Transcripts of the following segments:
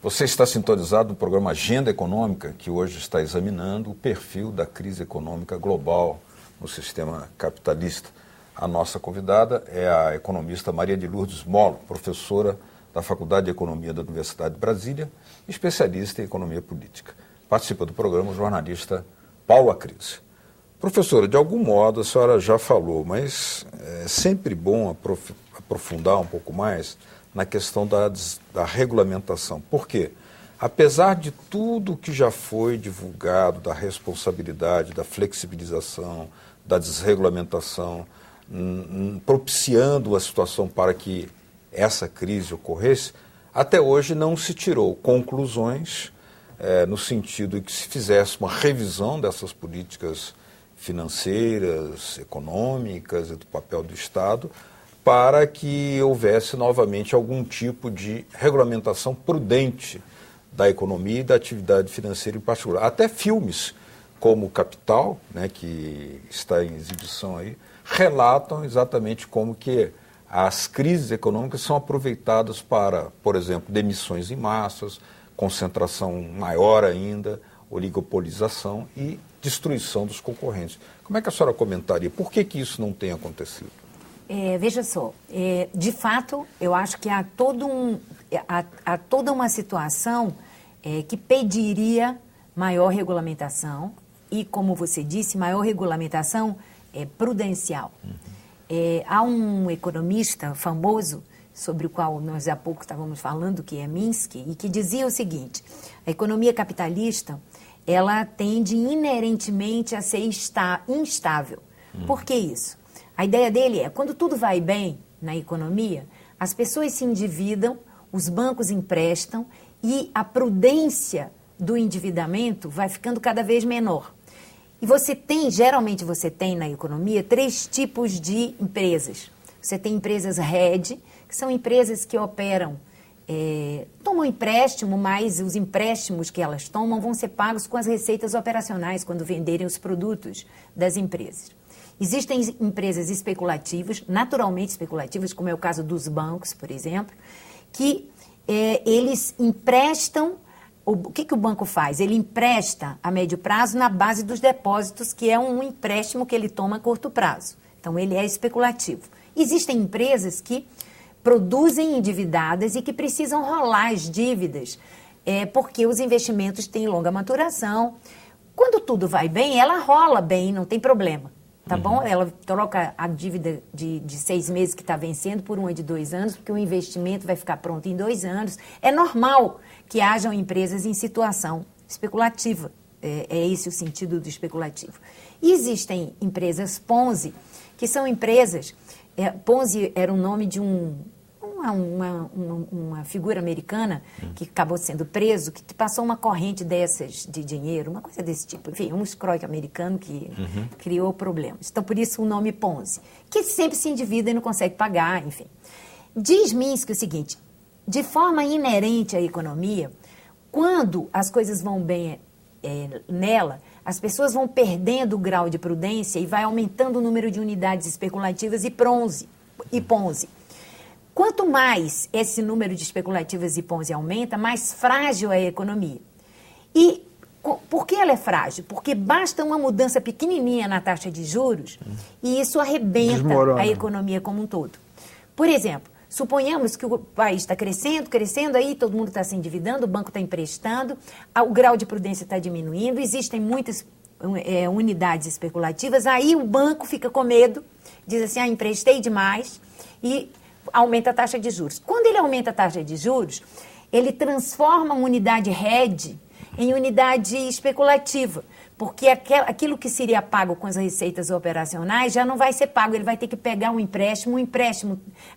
Você está sintonizado no programa Agenda Econômica, que hoje está examinando o perfil da crise econômica global no sistema capitalista. A nossa convidada é a economista Maria de Lourdes Mollo, professora da Faculdade de Economia da Universidade de Brasília, especialista em economia política. Participa do programa o jornalista Paulo Acris. Professora, de algum modo a senhora já falou, mas é sempre bom aprofundar um pouco mais na questão da regulamentação. Por quê? Apesar de tudo que já foi divulgado, da responsabilidade, da flexibilização, da desregulamentação, propiciando a situação para que essa crise ocorresse, até hoje não se tirou conclusões no sentido de que se fizesse uma revisão dessas políticas financeiras, econômicas e do papel do Estado, para que houvesse novamente algum tipo de regulamentação prudente da economia e da atividade financeira em particular. Até filmes como Capital, né, que está em exibição aí, relatam exatamente como que as crises econômicas são aproveitadas para, por exemplo, demissões em massas, concentração maior ainda, oligopolização e destruição dos concorrentes. Como é que a senhora comentaria? Por que isso não tem acontecido? Veja só, de fato, eu acho que há toda uma situação que pediria maior regulamentação e, como você disse, maior regulamentação prudencial. Há um economista famoso, sobre o qual nós há pouco estávamos falando, que é Minsky, e que dizia o seguinte: a economia capitalista, ela tende inerentemente a ser instável. Por que isso? A ideia dele é, quando tudo vai bem na economia, as pessoas se endividam, os bancos emprestam e a prudência do endividamento vai ficando cada vez menor. E geralmente você tem na economia 3 tipos de empresas. Você tem empresas hedge, que são empresas que operam, tomam empréstimo, mas os empréstimos que elas tomam vão ser pagos com as receitas operacionais quando venderem os produtos das empresas. Existem empresas especulativas, naturalmente especulativas, como é o caso dos bancos, por exemplo, que eles emprestam. O que o banco faz? Ele empresta a médio prazo na base dos depósitos, que é um empréstimo que ele toma a curto prazo. Então, ele é especulativo. Existem empresas que produzem endividadas e que precisam rolar as dívidas, porque os investimentos têm longa maturação. Quando tudo vai bem, ela rola bem, não tem problema. Tá bom? Ela troca a dívida de 6 meses que está vencendo por uma de 2 anos, porque o investimento vai ficar pronto em 2 anos. É normal que hajam empresas em situação especulativa. É esse o sentido do especulativo. E existem empresas Ponzi, que são empresas... Ponzi era o nome de uma figura americana que acabou sendo preso, que passou uma corrente dessas de dinheiro, uma coisa desse tipo. Enfim, um escroque americano que criou problemas. Então, por isso o nome Ponzi, que sempre se endivida e não consegue pagar, enfim. Diz Minsky o seguinte: de forma inerente à economia, quando as coisas vão bem nela, as pessoas vão perdendo o grau de prudência e vai aumentando o número de unidades especulativas e Ponzi. Quanto mais esse número de especulativas e Ponzi aumenta, mais frágil é a economia. E por que ela é frágil? Porque basta uma mudança pequenininha na taxa de juros e isso arrebenta a economia como um todo. Por exemplo, suponhamos que o país está crescendo, aí todo mundo está se endividando, o banco está emprestando, o grau de prudência está diminuindo, existem muitas unidades especulativas, aí o banco fica com medo, diz assim, emprestei demais e aumenta a taxa de juros. Quando ele aumenta a taxa de juros, ele transforma uma unidade hedge em unidade especulativa, porque aquilo que seria pago com as receitas operacionais já não vai ser pago, ele vai ter que pegar um empréstimo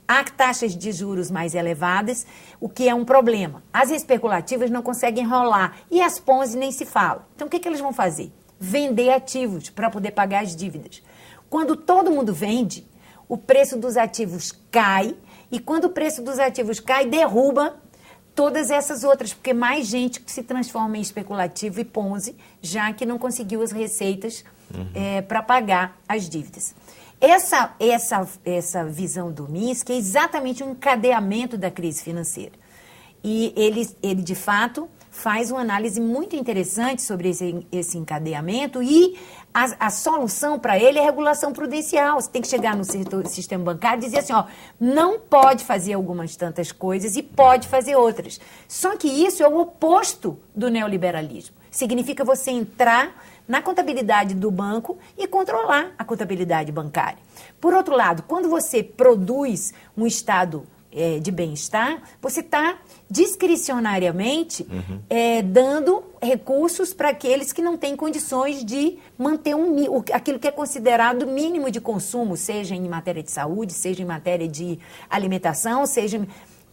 a taxas de juros mais elevadas, o que é um problema. As especulativas não conseguem rolar e as Ponzi nem se fala. Então, o que eles vão fazer? Vender ativos para poder pagar as dívidas. Quando todo mundo vende, o preço dos ativos cai, e quando o preço dos ativos cai, derruba todas essas outras, porque mais gente que se transforma em especulativo e Ponzi, já que não conseguiu as receitas para pagar as dívidas. Essa visão do Minsky é exatamente um encadeamento da crise financeira. E ele de fato, faz uma análise muito interessante sobre esse encadeamento e a solução para ele é regulação prudencial. Você tem que chegar no sistema bancário e dizer assim, ó, não pode fazer algumas tantas coisas e pode fazer outras. Só que isso é o oposto do neoliberalismo. Significa você entrar na contabilidade do banco e controlar a contabilidade bancária. Por outro lado, quando você produz um estado de bem-estar, você está discricionariamente dando recursos para aqueles que não têm condições de manter aquilo que é considerado mínimo de consumo, seja em matéria de saúde, seja em matéria de alimentação, seja...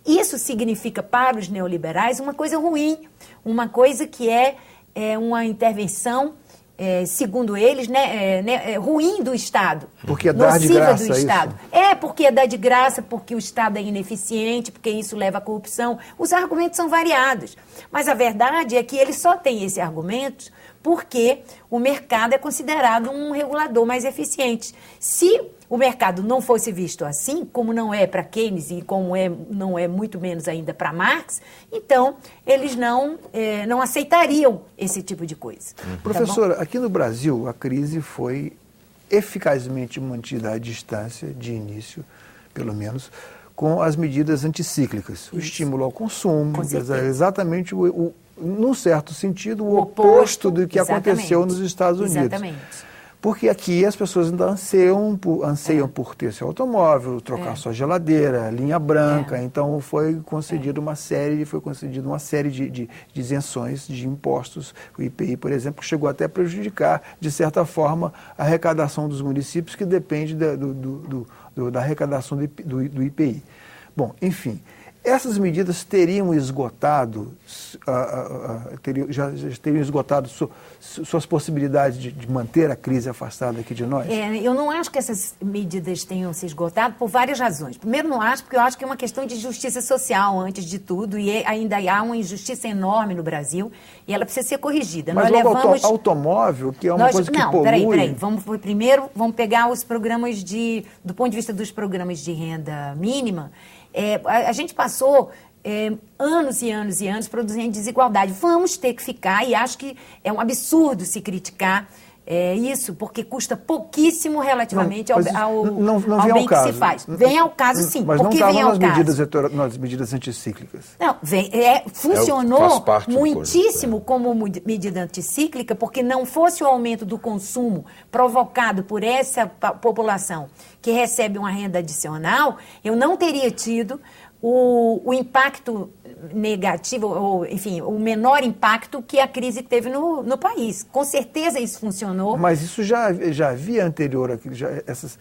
Isso significa para os neoliberais uma coisa ruim, uma coisa que é uma intervenção, segundo eles, ruim do Estado. Porque é dar de graça, do Estado. Porque é dar de graça, porque o Estado é ineficiente, porque isso leva à corrupção. Os argumentos são variados. Mas a verdade é que ele só tem esse argumento porque o mercado é considerado um regulador mais eficiente. Se o mercado não fosse visto assim, como não é para Keynes e como não é muito menos ainda para Marx, então eles não aceitariam esse tipo de coisa. Professora, aqui no Brasil a crise foi eficazmente mantida à distância, de início, pelo menos, com as medidas anticíclicas. O estímulo ao consumo, exatamente num certo sentido, o oposto do que aconteceu nos Estados Unidos. Exatamente. Porque aqui as pessoas ainda anseiam por ter seu automóvel, trocar sua geladeira, linha branca. Então foi concedida uma série de isenções de impostos. O IPI, por exemplo, chegou até a prejudicar, de certa forma, a arrecadação dos municípios, que depende da arrecadação do IPI. Bom, enfim, essas medidas teriam esgotado, já teriam esgotado suas possibilidades de manter a crise afastada aqui de nós? Eu não acho que essas medidas tenham se esgotado por várias razões. Primeiro, não acho, porque eu acho que é uma questão de justiça social, antes de tudo, e ainda há uma injustiça enorme no Brasil, e ela precisa ser corrigida. Mas logo automóvel, que é uma coisa que polui... Peraí. Primeiro, vamos pegar os programas do ponto de vista dos programas de renda mínima. A gente passou anos e anos e anos produzindo desigualdade. Vamos ter que ficar, e acho que é um absurdo se criticar isso, porque custa pouquíssimo relativamente ao bem que se faz. Vem ao caso, sim. Mas porque não vem ao nas medidas anticíclicas. Não, funcionou muitíssimo como medida anticíclica, porque não fosse o aumento do consumo provocado por essa população que recebe uma renda adicional, eu não teria tido o impacto negativo, ou, enfim, o menor impacto que a crise teve no país. Com certeza isso funcionou. Mas isso já havia anterior, esses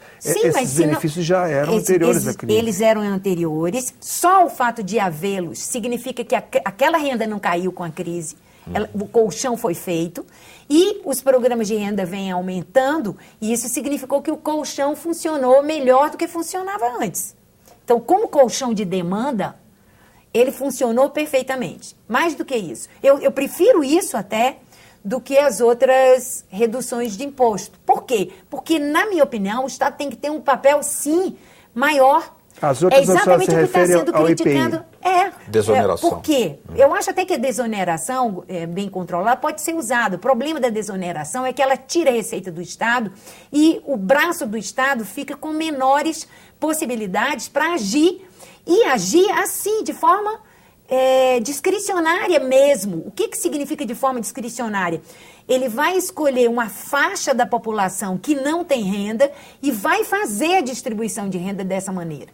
benefícios já eram anteriores à crise. Eles eram anteriores, só o fato de havê-los significa que aquela renda não caiu com a crise, o colchão foi feito, e os programas de renda vêm aumentando, e isso significou que o colchão funcionou melhor do que funcionava antes. Então, como colchão de demanda, ele funcionou perfeitamente. Mais do que isso. Eu prefiro isso até do que as outras reduções de imposto. Por quê? Porque, na minha opinião, o Estado tem que ter um papel, sim, maior. As outras exatamente se o que está sendo criticado. Desoneração. Por quê? Eu acho até que a desoneração, bem controlada, pode ser usada. O problema da desoneração é que ela tira a receita do Estado e o braço do Estado fica com menores possibilidades para agir. E agir assim, de forma discricionária mesmo. O que significa de forma discricionária? Ele vai escolher uma faixa da população que não tem renda e vai fazer a distribuição de renda dessa maneira.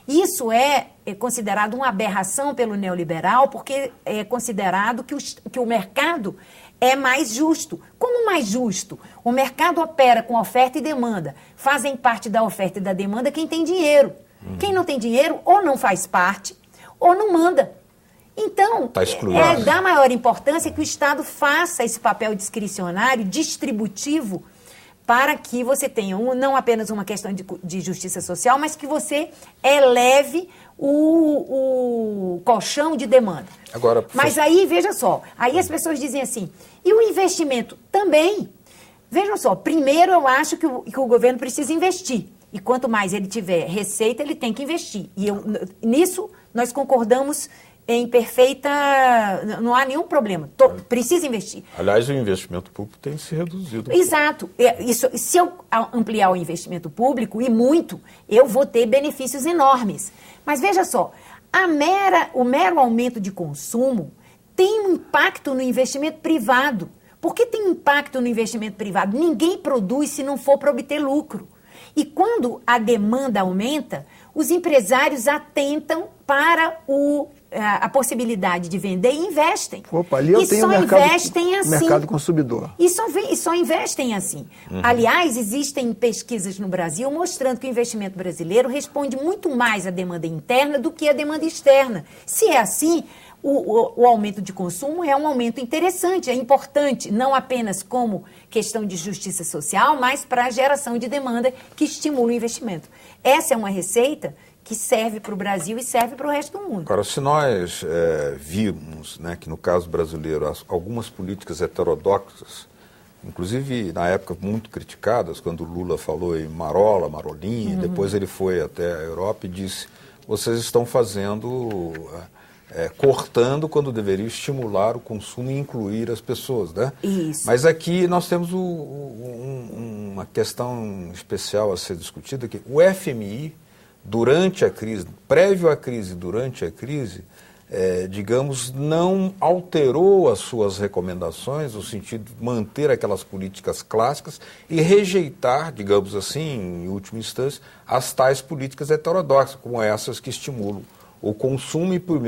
Isso é considerado uma aberração pelo neoliberal, porque é considerado que o mercado é mais justo. Como mais justo? O mercado opera com oferta e demanda. Fazem parte da oferta e da demanda quem tem dinheiro. Quem não tem dinheiro ou não faz parte ou não manda. Então, dá maior importância que o Estado faça esse papel discricionário, distributivo, para que você tenha não apenas uma questão de justiça social, mas que você eleve o colchão de demanda. Agora, mas aí, veja só, aí as pessoas dizem assim, e o investimento também? Vejam só, primeiro eu acho que o governo precisa investir. E quanto mais ele tiver receita, ele tem que investir. E nisso nós concordamos em perfeita... Não há nenhum problema. Precisa investir. Aliás, o investimento público tem se reduzido. Exato. Se eu ampliar o investimento público, e muito, eu vou ter benefícios enormes. Mas veja só, o mero aumento de consumo tem um impacto no investimento privado. Por que tem um impacto no investimento privado? Ninguém produz se não for para obter lucro. E quando a demanda aumenta, os empresários atentam para a possibilidade de vender e investem. Opa, ali eu tenho mercado consumidor. E só investem assim. Aliás, existem pesquisas no Brasil mostrando que o investimento brasileiro responde muito mais à demanda interna do que à demanda externa. Se é assim, o aumento de consumo é um aumento interessante, é importante, não apenas como questão de justiça social, mas para a geração de demanda que estimula o investimento. Essa é uma receita que serve para o Brasil e serve para o resto do mundo. Agora, se nós vimos, né, que no caso brasileiro, algumas políticas heterodoxas, inclusive na época muito criticadas, quando o Lula falou em Marola, Marolinha, depois ele foi até a Europa e disse, vocês estão fazendo... cortando quando deveria estimular o consumo e incluir as pessoas, né? Isso. Mas aqui nós temos uma questão especial a ser discutida, que o FMI, durante a crise, prévio à crise, durante a crise, digamos, não alterou as suas recomendações, no sentido de manter aquelas políticas clássicas e rejeitar, digamos assim, em última instância, as tais políticas heterodoxas, como essas que estimulam o consumo e por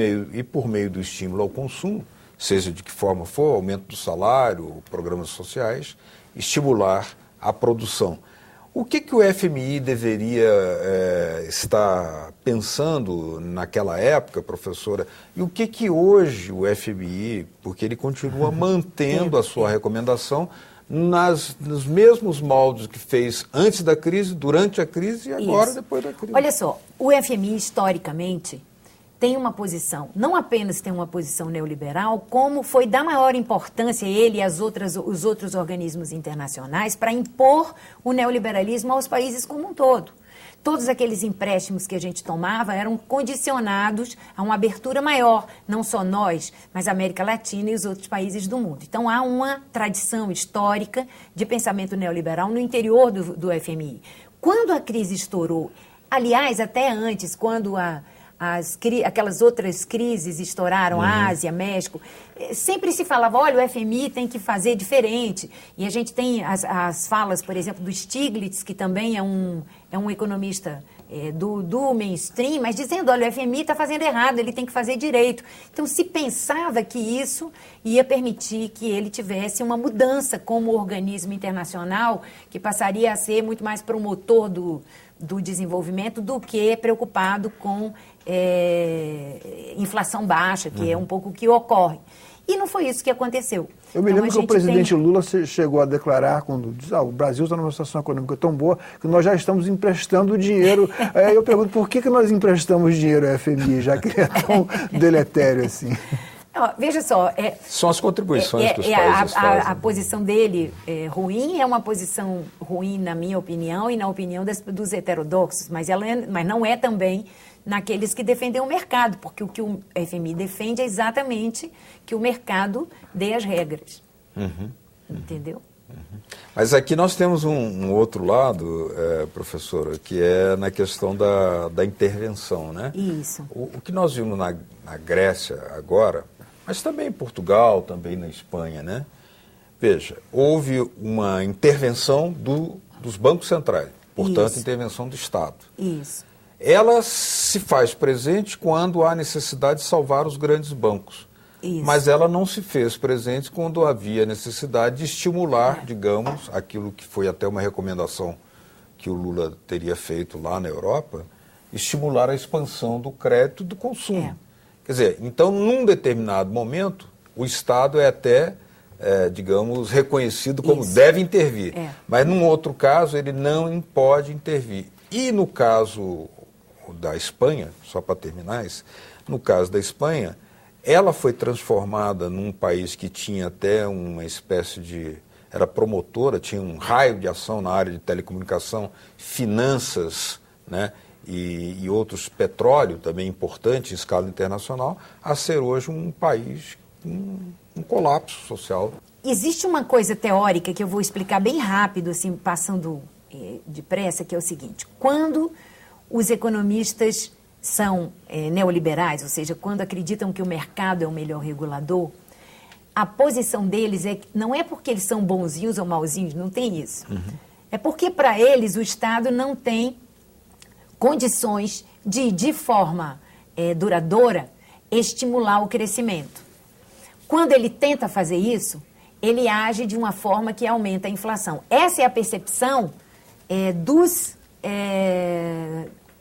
meio do estímulo ao consumo, seja de que forma for, aumento do salário, programas sociais, estimular a produção. O que o FMI deveria estar pensando naquela época, professora, e o que hoje o FMI, porque ele continua mantendo a sua recomendação nos mesmos moldes que fez antes da crise, durante a crise e agora depois da crise. Olha só, o FMI historicamente tem uma posição, não apenas tem uma posição neoliberal, como foi da maior importância ele e os outros organismos internacionais para impor o neoliberalismo aos países como um todo. Todos aqueles empréstimos que a gente tomava eram condicionados a uma abertura maior, não só nós, mas a América Latina e os outros países do mundo. Então há uma tradição histórica de pensamento neoliberal no interior do FMI. Quando a crise estourou, aliás, até antes, quando aquelas outras crises estouraram, Ásia, México, sempre se falava, olha, o FMI tem que fazer diferente. E a gente tem as falas, por exemplo, do Stiglitz, que também é um economista do mainstream, mas dizendo, olha, o FMI está fazendo errado, ele tem que fazer direito. Então, se pensava que isso ia permitir que ele tivesse uma mudança como organismo internacional, que passaria a ser muito mais promotor do desenvolvimento do que preocupado com inflação baixa, que é um pouco o que ocorre. E não foi isso que aconteceu. Eu me lembro que o presidente Lula chegou a declarar, quando diz, o Brasil está numa situação econômica tão boa que nós já estamos emprestando dinheiro. Eu pergunto, por que nós emprestamos dinheiro ao FMI, já que é tão deletério assim? Veja só... São as contribuições que os países fazem. A posição dele é ruim, é uma posição ruim na minha opinião e na opinião dos heterodoxos, mas não é também naqueles que defendem o mercado, porque o que o FMI defende é exatamente que o mercado dê as regras. Entendeu? Mas aqui nós temos um outro lado, professora, que é na questão da intervenção, né? Isso. O que nós vimos na Grécia agora, mas também em Portugal, também na Espanha, né? Veja, houve uma intervenção dos bancos centrais, portanto, intervenção do Estado. Isso. Ela se faz presente quando há necessidade de salvar os grandes bancos. Isso. Mas ela não se fez presente quando havia necessidade de estimular, digamos, aquilo que foi até uma recomendação que o Lula teria feito lá na Europa, estimular a expansão do crédito e do consumo. Quer dizer, então, num determinado momento, o Estado é até, digamos, reconhecido como deve intervir. Mas, num outro caso, ele não pode intervir. E no caso da Espanha, só para terminar isso, no caso da Espanha, ela foi transformada num país que tinha até uma espécie de... era promotora, tinha um raio de ação na área de telecomunicação, finanças, né? e outros, petróleo também importante em escala internacional, a ser hoje um país com um colapso social. Existe uma coisa teórica que eu vou explicar bem rápido, assim, passando depressa, que é o seguinte: quando os economistas são neoliberais, ou seja, quando acreditam que o mercado é o melhor regulador, a posição deles não é porque eles são bonzinhos ou mauzinhos, não tem isso. É porque, para eles, o Estado não tem condições de forma duradoura, estimular o crescimento. Quando ele tenta fazer isso, ele age de uma forma que aumenta a inflação. Essa é a percepção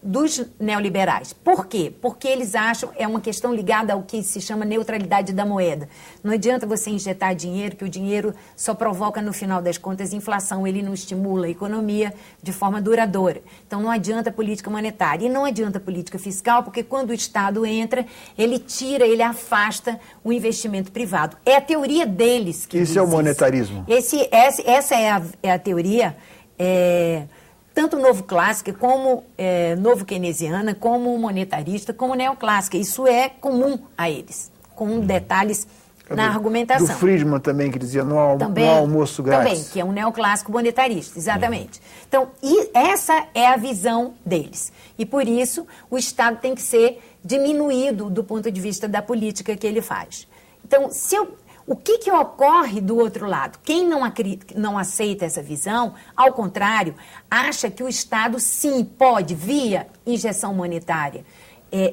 dos neoliberais. Por quê? Porque eles acham, é uma questão ligada ao que se chama neutralidade da moeda. Não adianta você injetar dinheiro, que o dinheiro só provoca, no final das contas, inflação. Ele não estimula a economia de forma duradoura. Então, não adianta política monetária. E não adianta política fiscal, porque quando o Estado entra, ele tira, ele afasta o investimento privado. É a teoria deles que isso é o monetarismo. Essa é a teoria... tanto novo clássica, como novo keynesiana, como monetarista, como neoclássica. Isso é comum a eles, com detalhes na argumentação. Do Friedman também, que dizia não há almoço grátis. Também, que é um neoclássico monetarista, exatamente. Então, essa é a visão deles. E, por isso, o Estado tem que ser diminuído do ponto de vista da política que ele faz. Então, o que ocorre do outro lado? Quem não aceita essa visão, ao contrário, acha que o Estado, sim, pode, via injeção monetária,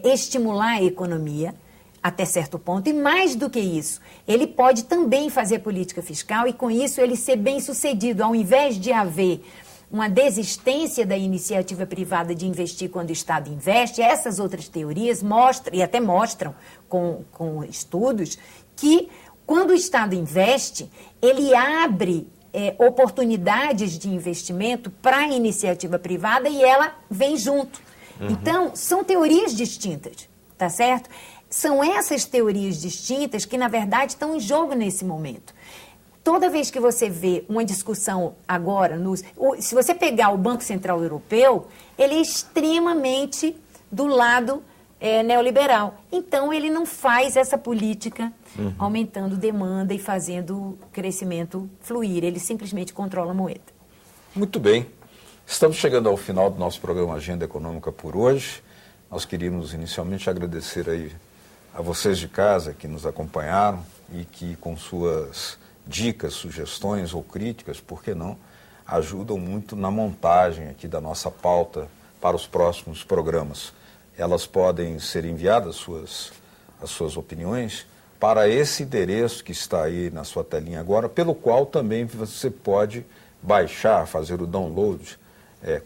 estimular a economia até certo ponto. E mais do que isso, ele pode também fazer política fiscal e, com isso, ele ser bem-sucedido. Ao invés de haver uma desistência da iniciativa privada de investir quando o Estado investe, essas outras teorias mostram, e até mostram com estudos, que quando o Estado investe, ele abre oportunidades de investimento para a iniciativa privada e ela vem junto. Então, são teorias distintas, tá certo? São essas teorias distintas que, na verdade, estão em jogo nesse momento. Toda vez que você vê uma discussão agora, se você pegar o Banco Central Europeu, ele é extremamente do lado neoliberal. Então, ele não faz essa política aumentando demanda e fazendo o crescimento fluir. Ele simplesmente controla a moeda. Muito bem. Estamos chegando ao final do nosso programa Agenda Econômica por hoje. Nós queríamos inicialmente agradecer aí a vocês de casa que nos acompanharam e que, com suas dicas, sugestões ou críticas, por que não, ajudam muito na montagem aqui da nossa pauta para os próximos programas. Elas podem ser enviadas, as suas opiniões, para esse endereço que está aí na sua telinha agora, pelo qual também você pode baixar, fazer o download,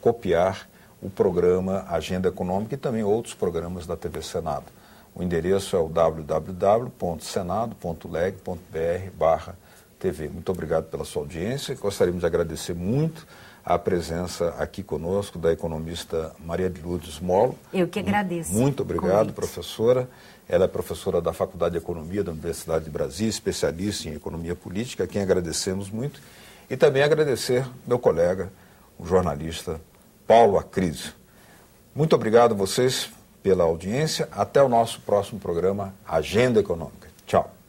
copiar o programa Agenda Econômica e também outros programas da TV Senado. O endereço é o www.senado.leg.br/TV. Muito obrigado pela sua audiência. Gostaríamos de agradecer muito a presença aqui conosco da economista Maria de Lourdes Molo. Eu que agradeço. Muito obrigado, professora. Ela é professora da Faculdade de Economia da Universidade de Brasília, especialista em economia política, a quem agradecemos muito. E também agradecer meu colega, o jornalista Paulo Acrisio. Muito obrigado a vocês pela audiência. Até o nosso próximo programa Agenda Econômica. Tchau.